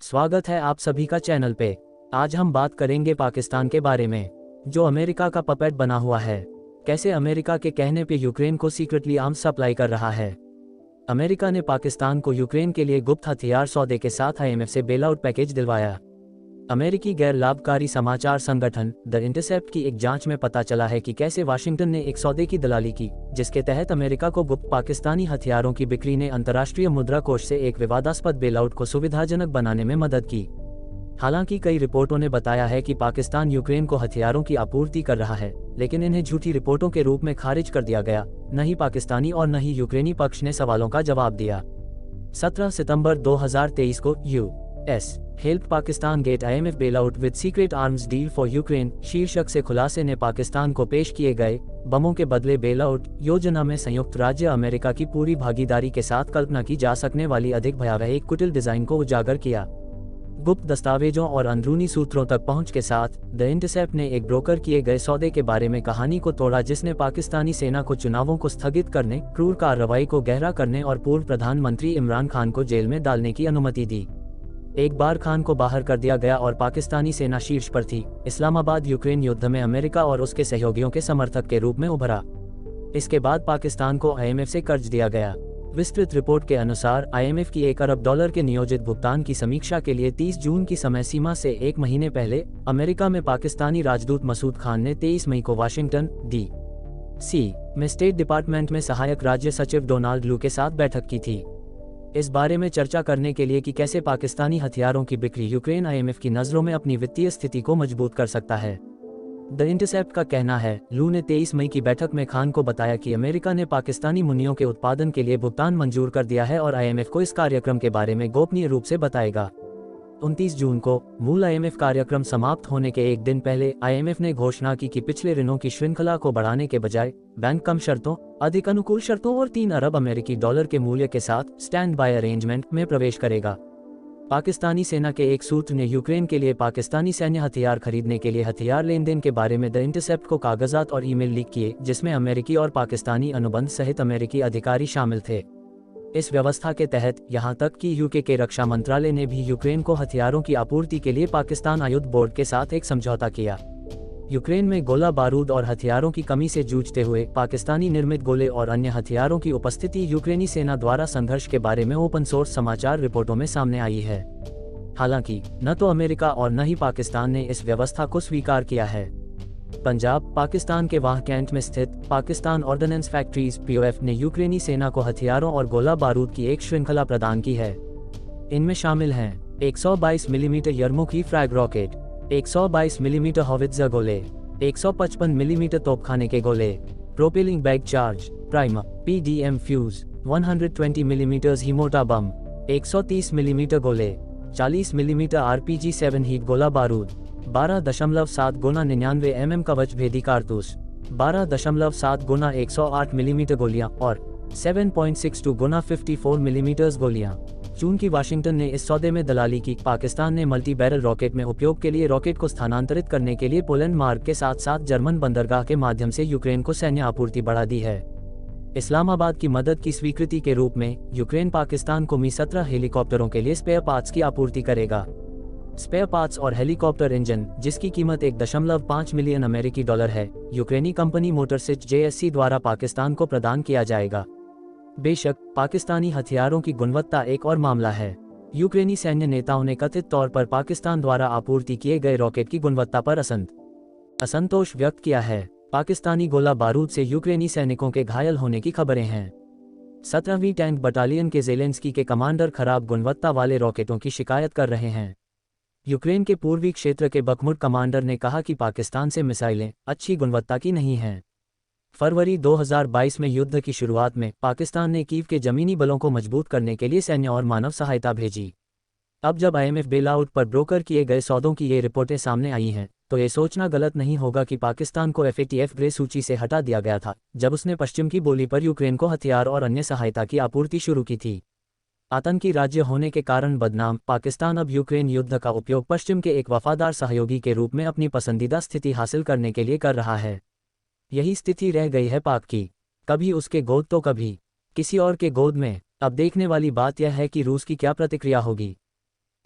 स्वागत है आप सभी का चैनल पे। आज हम बात करेंगे पाकिस्तान के बारे में, जो अमेरिका का पपेट बना हुआ है। कैसे अमेरिका के कहने पे यूक्रेन को सीक्रेटली आर्म्स सप्लाई कर रहा है। अमेरिका ने पाकिस्तान को यूक्रेन के लिए गुप्त हथियार सौदे के साथ आईएमएफ से बेलआउट पैकेज दिलवाया। अमेरिकी गैर लाभकारी समाचार संगठन द इंटरसेप्ट की एक जांच में पता चला है कि कैसे वाशिंगटन ने एक सौदे की दलाली की, जिसके तहत अमेरिका को गुप्त पाकिस्तानी हथियारों की बिक्री ने अंतर्राष्ट्रीय मुद्रा कोष से एक विवादास्पद बेलआउट को सुविधाजनक बनाने में मदद की। हालांकि कई रिपोर्टों ने बताया है कि पाकिस्तान यूक्रेन को हथियारों की आपूर्ति कर रहा है, लेकिन इन्हें झूठी रिपोर्टों के रूप में खारिज कर दिया गया। न ही पाकिस्तानी और न ही यूक्रेनी पक्ष ने सवालों का जवाब दिया। 17 सितंबर 2023 को US help Pakistan get IMF bailout with secret arms deal for Ukraine शीर्षक से खुलासे ने पाकिस्तान को पेश किए गए बमों के बदले बेलआउट योजना में संयुक्त राज्य अमेरिका की पूरी भागीदारी के साथ कल्पना की जा सकने वाली अधिक भयावह एक कुटिल डिजाइन को उजागर किया। गुप्त दस्तावेजों और अंदरूनी सूत्रों तक पहुंच के साथ द इंटरसेप्ट ने एक ब्रोकर किए गए सौदे के बारे में कहानी को तोड़ा, जिसने पाकिस्तानी सेना को चुनावों को स्थगित करने, क्रूर कार्रवाई को गहरा करने और पूर्व प्रधानमंत्री इमरान खान को जेल में डालने की अनुमति दी। एक बार खान को बाहर कर दिया गया और पाकिस्तानी सेना शीर्ष पर थी, इस्लामाबाद यूक्रेन युद्ध में अमेरिका और उसके सहयोगियों के समर्थक के रूप में उभरा। इसके बाद पाकिस्तान को आईएमएफ से कर्ज दिया गया। विस्तृत रिपोर्ट के अनुसार आईएमएफ की $1 अरब के नियोजित भुगतान की समीक्षा के लिए 30 जून की समय सीमा से एक महीने पहले अमेरिका में पाकिस्तानी राजदूत मसूद खान ने 23 मई को वाशिंगटन डी.सी. में स्टेट डिपार्टमेंट में सहायक राज्य सचिव डोनाल्ड लू के साथ बैठक की थी, इस बारे में चर्चा करने के लिए कि कैसे पाकिस्तानी हथियारों की बिक्री यूक्रेन आईएमएफ की नज़रों में अपनी वित्तीय स्थिति को मजबूत कर सकता है। द इंटरसेप्ट का कहना है, लू ने 23 मई की बैठक में खान को बताया कि अमेरिका ने पाकिस्तानी मुनियों के उत्पादन के लिए भुगतान मंजूर कर दिया है और आईएमएफ को इस कार्यक्रम के बारे में गोपनीय रूप से बताएगा। 29 जून को मूल आईएमएफ कार्यक्रम समाप्त होने के एक दिन पहले आईएमएफ ने घोषणा की कि पिछले ऋणों की श्रृंखला को बढ़ाने के बजाय बैंक कम शर्तों, अधिक अनुकूल शर्तों और $3 अरब के मूल्य के साथ स्टैंड बाय अरेंजमेंट में प्रवेश करेगा। पाकिस्तानी सेना के एक सूत्र ने यूक्रेन के लिए पाकिस्तानी सैन्य हथियार खरीदने के लिए हथियार लेन देन के बारे में द इंटरसेप्ट को कागजात और ईमेल लीक किए, जिसमें अमेरिकी और पाकिस्तानी अनुबंध सहित अमेरिकी अधिकारी शामिल थे। इस व्यवस्था के तहत यहां तक कि यूके के रक्षा मंत्रालय ने भी यूक्रेन को हथियारों की आपूर्ति के लिए पाकिस्तान आयुध बोर्ड के साथ एक समझौता किया। यूक्रेन में गोला बारूद और हथियारों की कमी से जूझते हुए पाकिस्तानी निर्मित गोले और अन्य हथियारों की उपस्थिति यूक्रेनी सेना द्वारा संघर्ष के बारे में ओपन सोर्स समाचार रिपोर्टों में सामने आई है। हालांकि न तो अमेरिका और न ही पाकिस्तान ने इस व्यवस्था को स्वीकार किया है। पंजाब, पाकिस्तान के वाह कैंट में स्थित पाकिस्तान ऑर्डिनेंस फैक्ट्रीज (पीओएफ) ने यूक्रेनी सेना को हथियारों और गोला बारूद की एक श्रृंखला प्रदान की है। इनमें शामिल हैं 122 मिलीमीटर यरमुकी फ्रैग रॉकेट, 122 मिलीमीटर हॉवित्जर गोले, 155 मिलीमीटर तोपखाने के गोले, propelling bag charge primer (PDM) fuse, 120 millimetre हिमोटा बम, 130 मिलीमीटर गोले, 40 मिलीमीटर आरपीजी 7 हीट गोला बारूद, 12.7 गुना 99 mm कवच भेदी कारतूस, 12.7 गुना 108 मिलीमीटर गोलियां और 7.62 गुना 54 मिलीमीटर गोलियां। चूंकि वाशिंगटन ने इस सौदे में दलाली की, पाकिस्तान ने मल्टी बैरल रॉकेट में उपयोग के लिए रॉकेट को स्थानांतरित करने के लिए पोलैंड मार्ग के साथ साथ जर्मन बंदरगाह के माध्यम से यूक्रेन को सैन्य आपूर्ति बढ़ा दी है। इस्लामाबाद की मदद की स्वीकृति के रूप में यूक्रेन पाकिस्तान को मी-17 हेलीकॉप्टरों के लिए स्पेयर पार्ट्स की आपूर्ति करेगा। स्पेयर पार्ट्स और हेलीकॉप्टर इंजन, जिसकी कीमत $1.5 मिलियन अमेरिकी डॉलर है, यूक्रेनी कंपनी मोटरसिच जेएससी द्वारा पाकिस्तान को प्रदान किया जाएगा। बेशक पाकिस्तानी हथियारों की गुणवत्ता एक और मामला है। यूक्रेनी सैन्य नेताओं ने कथित तौर पर पाकिस्तान द्वारा आपूर्ति किए गए रॉकेट की गुणवत्ता पर असंतोष व्यक्त किया है। पाकिस्तानी गोला बारूद से यूक्रेनी सैनिकों के घायल होने की खबरें हैं। 17वीं टैंक बटालियन के ज़ेलेंस्की के कमांडर खराब गुणवत्ता वाले रॉकेटों की शिकायत कर रहे हैं। यूक्रेन के पूर्वी क्षेत्र के बखमुट कमांडर ने कहा कि पाकिस्तान से मिसाइलें अच्छी गुणवत्ता की नहीं हैं। फरवरी 2022 में युद्ध की शुरुआत में पाकिस्तान ने कीव के जमीनी बलों को मजबूत करने के लिए सैन्य और मानव सहायता भेजी। अब जब आईएमएफ बेलआउट पर ब्रोकर किए गए सौदों की ये रिपोर्टें सामने आई हैं, तो ये सोचना गलत नहीं होगा कि पाकिस्तान को एफएटीएफ ग्रे सूची से हटा दिया गया था जब उसने पश्चिम की बोली पर यूक्रेन को हथियार और अन्य सहायता की आपूर्ति शुरू की थी। आतंकी राज्य होने के कारण बदनाम पाकिस्तान अब यूक्रेन युद्ध का उपयोग पश्चिम के एक वफादार सहयोगी के रूप में अपनी पसंदीदा स्थिति हासिल करने के लिए कर रहा है। यही स्थिति रह गई है पाक की, कभी उसके गोद तो कभी किसी और के गोद में। अब देखने वाली बात यह है कि रूस की क्या प्रतिक्रिया होगी।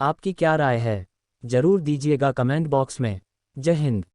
आपकी क्या राय है? जरूर दीजिएगा कमेंट बॉक्स में। जय हिंद।